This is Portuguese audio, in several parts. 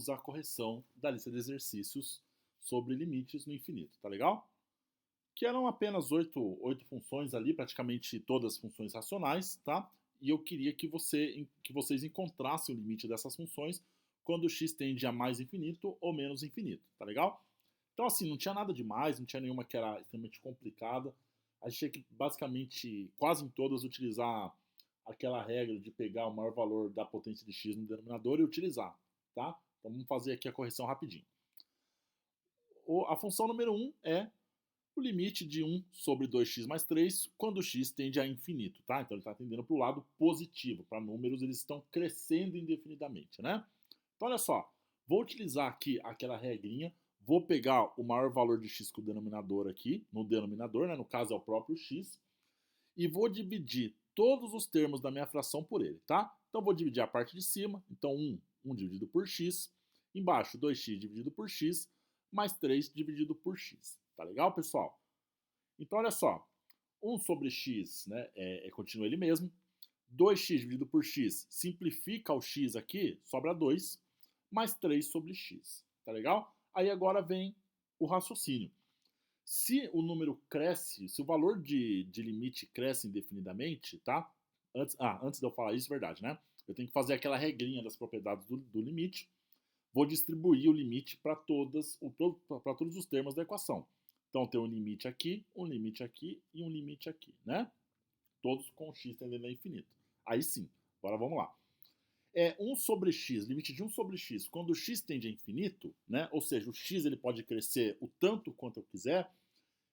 a correção da lista de exercícios sobre limites no infinito, tá legal? Que eram apenas oito funções ali, praticamente todas funções racionais, tá? E eu queria que vocês encontrassem o limite dessas funções quando o x tende a mais infinito ou menos infinito, tá legal? Então assim, não tinha nada demais, não tinha nenhuma que era extremamente complicada. A gente tinha que basicamente, quase em todas, utilizar aquela regra de pegar o maior valor da potência de x no denominador e utilizar, tá? Então vamos fazer aqui a correção rapidinho. A função número 1 é o limite de 1 sobre 2x mais 3 quando x tende a infinito, tá? Então ele está tendendo para o lado positivo, para números eles estão crescendo indefinidamente, né? Então olha só, vou utilizar aqui aquela regrinha, vou pegar o maior valor de x com o denominador aqui, no denominador, né? No caso é o próprio x, e vou dividir todos os termos da minha fração por ele, tá? Então vou dividir a parte de cima, então 1 dividido por x, embaixo 2x dividido por x, mais 3 dividido por x. Tá legal, pessoal? Então olha só, 1 sobre x, né, continua ele mesmo, 2x dividido por x simplifica o x aqui, sobra 2, mais 3 sobre x. Tá legal? Aí agora vem o raciocínio. Se o número cresce, se o valor de limite cresce indefinidamente, tá? Antes de eu falar isso, verdade, né? Eu tenho que fazer aquela regrinha das propriedades do limite. Vou distribuir o limite para todos os termos da equação. Então tem um limite aqui e um limite aqui, né? Todos com x tendendo a infinito. Aí sim, agora vamos lá. 1 sobre x, limite de 1 sobre x, quando o x tende a infinito, né? Ou seja, o x ele pode crescer o tanto quanto eu quiser,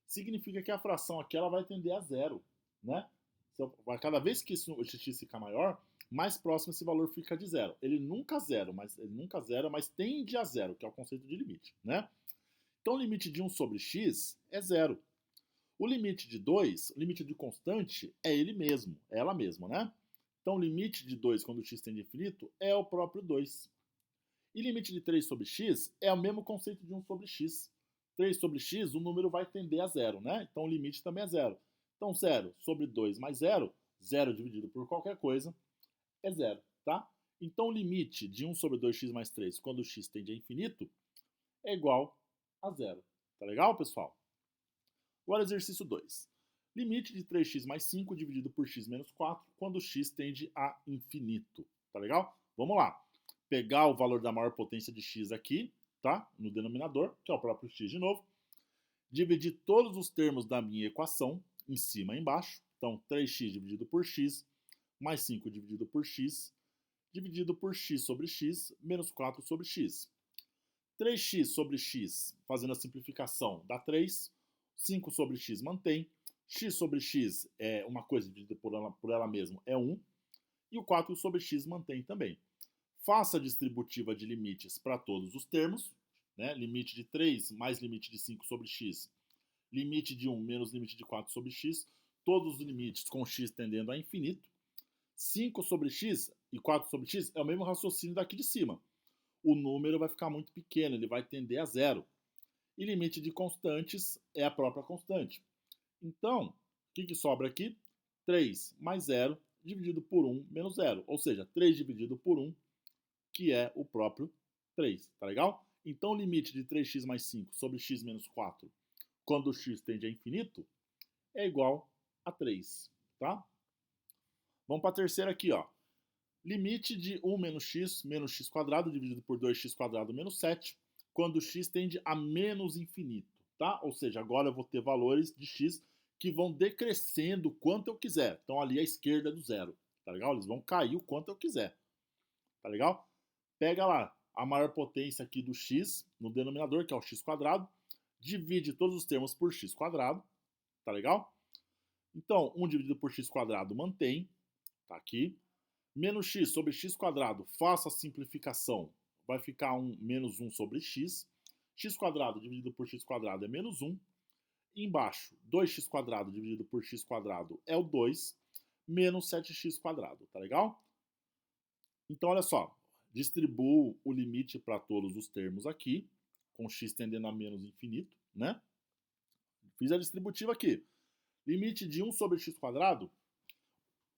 significa que a fração aqui ela vai tender a zero, né? Cada vesse que esse x ficar maior, mais próximo esse valor fica de zero. Ele nunca zero, mas tende a zero, que é o conceito de limite, né? Então o limite de 1 sobre x é zero. O limite de 2, o limite de constante, é ele mesmo, é ela mesma, né? Então o limite de 2 quando o x tende a infinito é o próprio 2. E limite de 3 sobre x é o mesmo conceito de 1 sobre x. 3 sobre x, o número vai tender a zero, né? Então o limite também é zero. Então 0 sobre 2 mais 0, 0 dividido por qualquer coisa, é zero, tá? Então o limite de 1 sobre 2x mais 3 quando o x tende a infinito é igual a zero. Tá legal, pessoal? Agora exercício 2. Limite de 3x mais 5 dividido por x menos 4 quando x tende a infinito. Tá legal? Vamos lá. Pegar o valor da maior potência de x aqui, tá? No denominador, que é o próprio x de novo. Dividir todos os termos da minha equação, em cima e embaixo. Então, 3x dividido por x, mais 5 dividido por x sobre x, menos 4 sobre x. 3x sobre x, fazendo a simplificação, dá 3. 5 sobre x mantém. X sobre x é uma coisa dividida por ela mesma, é 1. E o 4 sobre x mantém também. Faça a distributiva de limites para todos os termos. Né? Limite de 3 mais limite de 5 sobre x. Limite de 1 menos limite de 4 sobre x. Todos os limites com x tendendo a infinito. 5 sobre x e 4 sobre x é o mesmo raciocínio daqui de cima. O número vai ficar muito pequeno, ele vai tender a zero. E limite de constantes é a própria constante. Então, o que sobra aqui? 3 mais 0 dividido por 1 menos 0. Ou seja, 3 dividido por 1, que é o próprio 3. Tá legal? Então, o limite de 3x mais 5 sobre x menos 4, quando o x tende a infinito, é igual a 3. Tá? Vamos para a terceira aqui, ó. Limite de 1 menos x quadrado dividido por 2x quadrado menos 7, quando x tende a menos infinito, tá? Ou seja, agora eu vou ter valores de x que vão decrescendo o quanto eu quiser. Então ali à esquerda é do zero, tá legal? Eles vão cair o quanto eu quiser, tá legal? Pega lá a maior potência aqui do x no denominador, que é o x quadrado, divide todos os termos por x quadrado, tá legal? Então, 1 dividido por x quadrado mantém, tá aqui. Menos x sobre x quadrado, faça a simplificação, vai ficar menos 1 sobre x. X quadrado dividido por x quadrado é menos 1. E embaixo, 2x quadrado dividido por x quadrado é o 2, menos 7x quadrado, tá legal? Então, olha só, distribuo o limite para todos os termos aqui, com x tendendo a menos infinito, né? Fiz a distributiva aqui. Limite de 1 sobre x quadrado,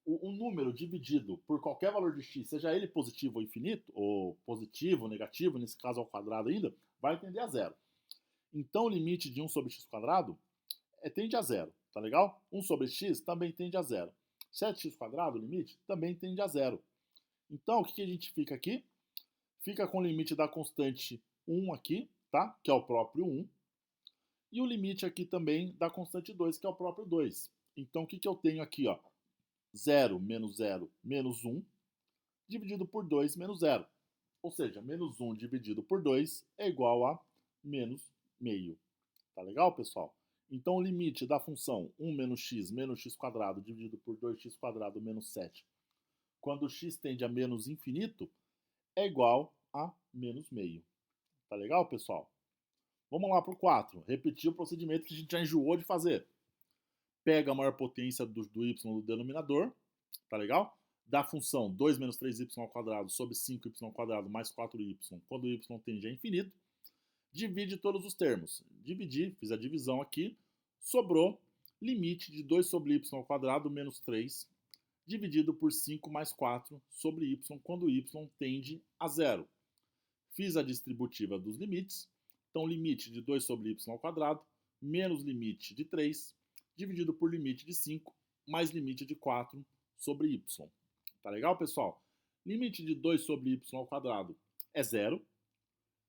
um número dividido por qualquer valor de x, seja ele positivo ou infinito, ou positivo ou negativo, nesse caso ao quadrado ainda, vai tender a zero. Então o limite de 1 sobre x quadrado tende a zero, tá legal? 1 sobre x também tende a zero. 7x quadrado, o limite, também tende a zero. Então, o que a gente fica aqui? Fica com o limite da constante 1 aqui, tá? Que é o próprio 1. E o limite aqui também da constante 2, que é o próprio 2. Então, o que eu tenho aqui, ó? 0 menos 1, dividido por 2 menos 0. Ou seja, menos 1 dividido por 2 é igual a menos meio. Tá legal, pessoal? Então, o limite da função 1 menos x quadrado dividido por 2x quadrado menos 7, quando x tende a menos infinito, é igual a menos meio. Tá legal, pessoal? Vamos lá para o 4. Repetir o procedimento que a gente já enjoou de fazer. Pega a maior potência do y no denominador, tá legal? Da função 2 menos 3y ao quadrado sobre 5y ao quadrado mais 4y, quando o y tende a infinito, divide todos os termos. Dividi, fiz a divisão aqui, sobrou limite de 2 sobre y ao quadrado menos 3, dividido por 5 mais 4 sobre y, quando y tende a zero. Fiz a distributiva dos limites, então limite de 2 sobre y ao quadrado menos limite de 3, dividido por limite de 5, mais limite de 4 sobre y. Tá legal, pessoal? Limite de 2 sobre y ao quadrado é zero.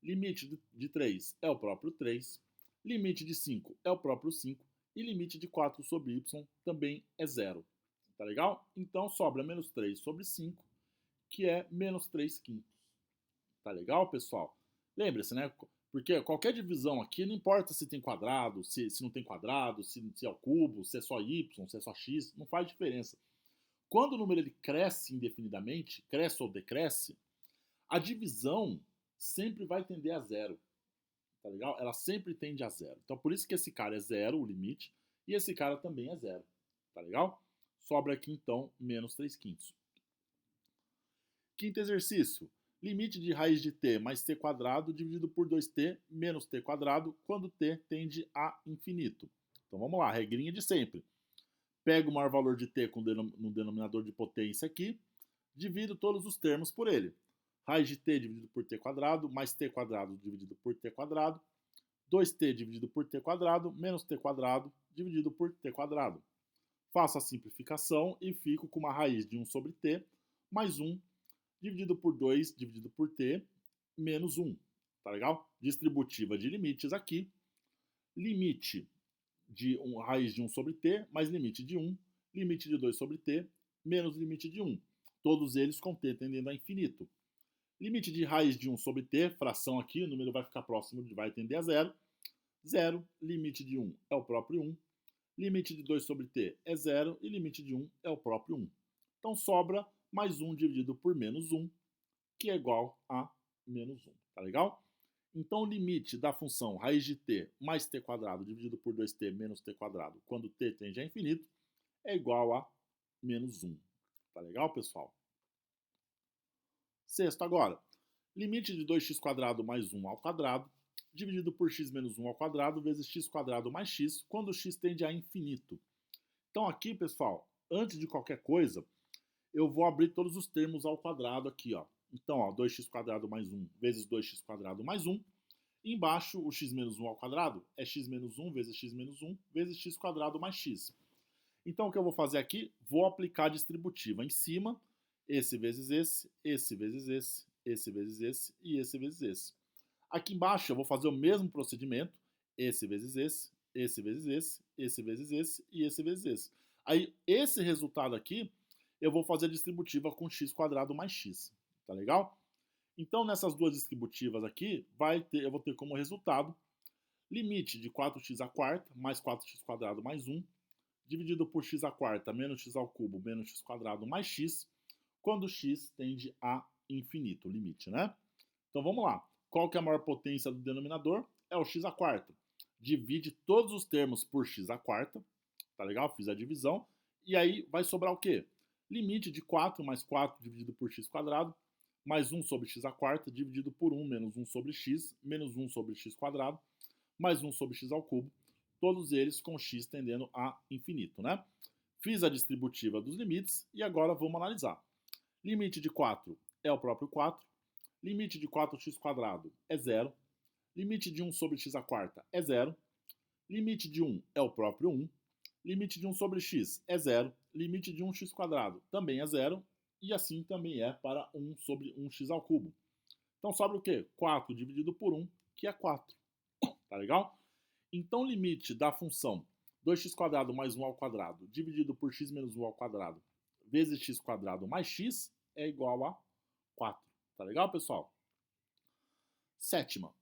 Limite de 3 é o próprio 3. Limite de 5 é o próprio 5. E limite de 4 sobre y também é zero. Tá legal? Então sobra menos 3 sobre 5, que é menos 3 quintos. Tá legal, pessoal? Lembre-se, né? Porque qualquer divisão aqui, não importa se tem quadrado, se não tem quadrado, se é o cubo, se é só y, se é só x, não faz diferença. Quando o número ele cresce indefinidamente, cresce ou decresce, a divisão sempre vai tender a zero. Tá legal? Ela sempre tende a zero. Então, por isso que esse cara é zero, o limite, e esse cara também é zero. Tá legal? Sobra aqui, então, menos 3 quintos. Quinto exercício. Limite de raiz de t mais t quadrado dividido por 2t menos t quadrado quando t tende a infinito. Então vamos lá, regrinha de sempre. Pego o maior valor de t no denominador de potência aqui, divido todos os termos por ele. Raiz de t dividido por t quadrado mais t quadrado dividido por t quadrado, 2t dividido por t quadrado menos t quadrado dividido por t quadrado. Faço a simplificação e fico com uma raiz de 1 sobre t mais 1 dividido por 2 dividido por t menos 1. Tá legal? Distributiva de limites aqui. Limite de raiz de 1 sobre t mais limite de 1. Limite de 2 sobre t menos limite de 1. Todos eles com t tendendo a infinito. Limite de raiz de 1 sobre t, fração aqui, o número vai ficar próximo, vai tender a zero. Zero, limite de 1 é o próprio 1. Limite de 2 sobre t é zero e limite de 1 é o próprio 1. Então sobra mais 1 dividido por menos 1, que é igual a menos 1. Tá legal? Então o limite da função raiz de t mais t quadrado dividido por 2t menos t quadrado, quando t tende a infinito, é igual a menos 1. Tá legal, pessoal? Sexto agora. Limite de 2x quadrado mais 1 ao quadrado dividido por x menos 1 ao quadrado vezes x quadrado mais x, quando x tende a infinito. Então aqui, pessoal, antes de qualquer coisa, eu vou abrir todos os termos ao quadrado aqui, ó. Então, ó, 2x quadrado mais 1 vezes 2x quadrado mais 1. E embaixo, o x menos 1 ao quadrado é x menos 1 vezes x menos 1 vezes x quadrado mais x. Então, o que eu vou fazer aqui? Vou aplicar a distributiva em cima, esse vezes esse vezes esse vezes esse e esse vezes esse. Aqui embaixo, eu vou fazer o mesmo procedimento, esse vezes esse vezes esse vezes esse e esse vezes esse. Aí, esse resultado aqui, eu vou fazer a distributiva com x quadrado mais x. Tá legal? Então, nessas duas distributivas aqui, eu vou ter como resultado limite de 4x à quarta mais 4x quadrado mais 1, dividido por x à quarta menos x ao cubo menos x quadrado mais x, quando x tende a infinito, o limite, né? Então, vamos lá. Qual que é a maior potência do denominador? É o x à quarta. Divide todos os termos por x à quarta. Tá legal? Fiz a divisão. E aí vai sobrar o quê? Limite de 4 mais 4 dividido por x quadrado, mais 1 sobre x à quarta, dividido por 1 menos 1 sobre x, menos 1 sobre x quadrado, mais 1 sobre x ao cubo, todos eles com x tendendo a infinito, né? Fiz a distributiva dos limites e agora vamos analisar. Limite de 4 é o próprio 4. Limite de 4x² é 0. Limite de 1 sobre x à quarta é 0. Limite de 1 é o próprio 1. Limite de 1 sobre x é 0. Limite de 1x² também é 0. E assim também é para 1 sobre 1x². Então sobra o quê? 4 dividido por 1, que é 4. Tá legal? Então o limite da função 2x² mais 1² dividido por x menos 1² vezes x² mais x é igual a 4. Tá legal, pessoal? Sétima.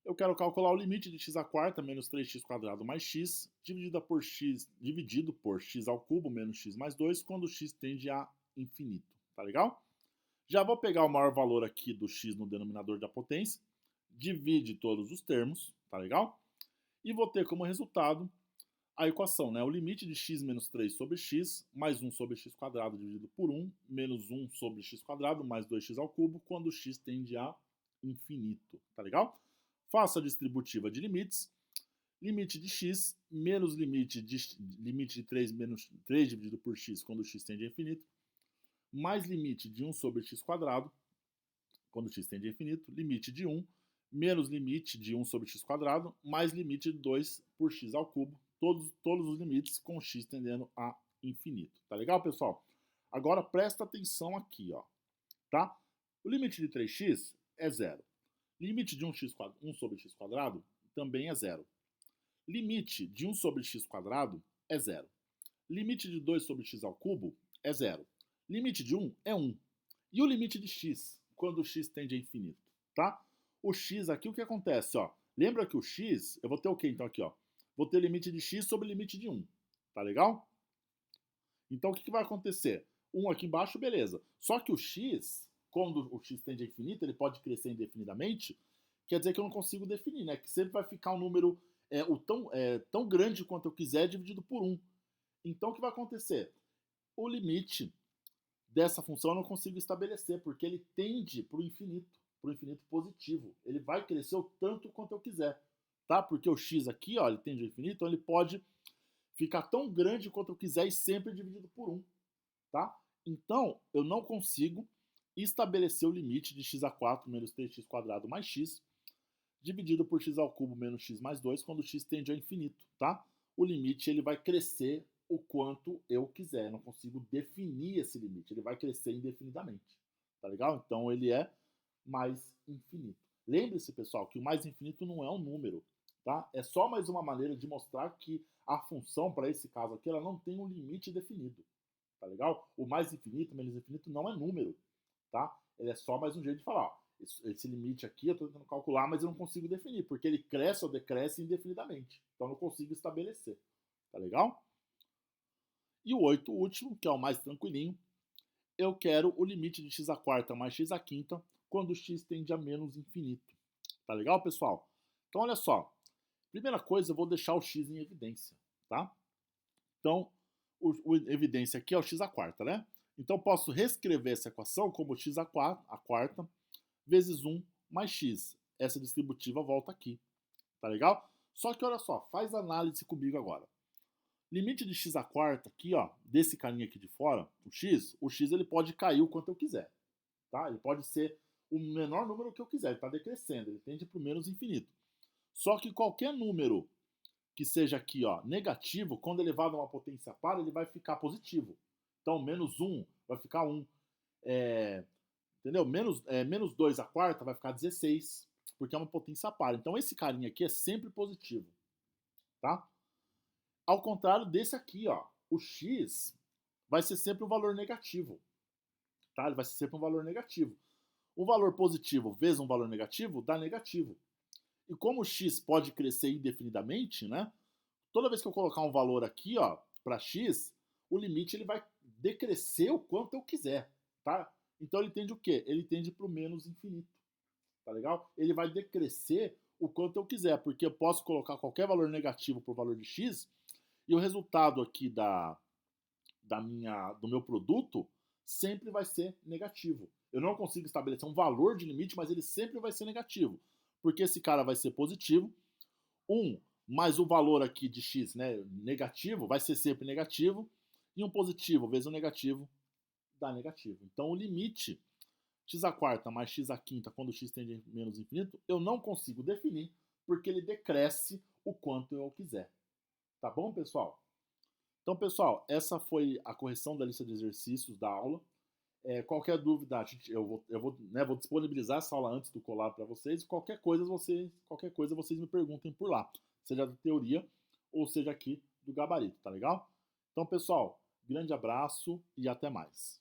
Eu quero calcular o limite de x à quarta menos 3x² mais x dividido por x² menos x mais 2 quando x tende a infinito. Tá legal? Já vou pegar o maior valor aqui do x no denominador da potência, divide todos os termos, tá legal? E vou ter como resultado a equação, né? O limite de x menos 3 sobre x mais 1 sobre x² dividido por 1 menos 1 sobre x² mais 2x² quando x tende a infinito, tá legal? Faço a distributiva de limites. Limite de x menos limite de 3 menos 3 dividido por x quando x tende a infinito, mais limite de 1 sobre x² quando x tende a infinito, limite de 1 menos limite de 1 sobre x² mais limite de 2 por x², todos os limites com x tendendo a infinito. Tá legal, pessoal? Agora presta atenção aqui, ó, tá? O limite de 3x é 0. Limite de 1 sobre x² também é 0. Limite de 1 sobre x² é 0. Limite de 2 sobre x² é 0. Limite de 1 é 1. E o limite de x, quando x tende a infinito, tá? O x aqui, o que acontece, ó? Lembra que o x, eu vou ter o quê então aqui, ó? Vou ter limite de x sobre limite de 1, tá legal? Então o que vai acontecer? 1 aqui embaixo, beleza. Só que o x, quando o x tende a infinito, ele pode crescer indefinidamente, quer dizer que eu não consigo definir, né? Que sempre vai ficar um número tão grande quanto eu quiser dividido por 1. Então o que vai acontecer? O limite dessa função eu não consigo estabelecer, porque ele tende para o infinito positivo. Ele vai crescer o tanto quanto eu quiser, tá? Porque o x aqui, ó, ele tende ao infinito, então ele pode ficar tão grande quanto eu quiser e sempre dividido por 1, tá? Então, eu não consigo estabelecer o limite de x² menos 3x² mais x dividido por x³ menos x mais 2 quando x tende ao infinito, tá? O limite ele vai crescer o quanto eu quiser, eu não consigo definir esse limite, ele vai crescer indefinidamente, tá legal? Então ele é mais infinito. Lembre-se, pessoal, que o mais infinito não é um número, tá? É só mais uma maneira de mostrar que a função, para esse caso aqui, ela não tem um limite definido, tá legal? O mais infinito, menos infinito não é número, tá? Ele é só mais um jeito de falar, ó, esse limite aqui eu estou tentando calcular, mas eu não consigo definir, porque ele cresce ou decresce indefinidamente, então eu não consigo estabelecer, tá legal? E o 8, último, que é o mais tranquilinho, eu quero o limite de x² mais x² quando x tende a menos infinito. Tá legal, pessoal? Então, olha só. Primeira coisa, eu vou deixar o x em evidência, tá? Então, o evidência aqui é o x², né? Então, eu posso reescrever essa equação como x a quarta, vezes 1 mais x. Essa distributiva volta aqui, tá legal? Só que, olha só, faz análise comigo agora. Limite de x² aqui, ó, desse carinha aqui de fora, o x ele pode cair o quanto eu quiser, tá? Ele pode ser o menor número que eu quiser, ele está decrescendo, ele tende para o menos infinito. Só que qualquer número que seja aqui, ó, negativo, quando elevado a uma potência par, ele vai ficar positivo. Então, menos 1 vai ficar 1. Entendeu? Menos 2 à quarta vai ficar 16, porque é uma potência par. Então, esse carinha aqui é sempre positivo, tá? Ao contrário desse aqui, ó, o x vai ser sempre um valor negativo, tá? Ele vai ser sempre um valor negativo. Um valor positivo vezes um valor negativo dá negativo. E como o x pode crescer indefinidamente, né? Toda vez que eu colocar um valor aqui, ó, para x, o limite ele vai decrescer o quanto eu quiser, tá? Então ele tende o quê? Ele tende para o menos infinito, tá legal? Ele vai decrescer o quanto eu quiser, porque eu posso colocar qualquer valor negativo para o valor de x e o resultado aqui do meu produto sempre vai ser negativo. Eu não consigo estabelecer um valor de limite, mas ele sempre vai ser negativo, porque esse cara vai ser positivo. 1 mais o valor aqui de x, né, negativo, vai ser sempre negativo. E um positivo vezes um negativo dá negativo. Então o limite x à quarta mais x à quinta quando x tende a menos infinito, eu não consigo definir porque ele decresce o quanto eu quiser. Tá bom, pessoal? Então, pessoal, essa foi a correção da lista de exercícios da aula. Qualquer dúvida, vou disponibilizar essa aula antes do colar para vocês. Qualquer coisa vocês me perguntem por lá, seja da teoria ou seja aqui do gabarito, tá legal? Então, pessoal, grande abraço e até mais.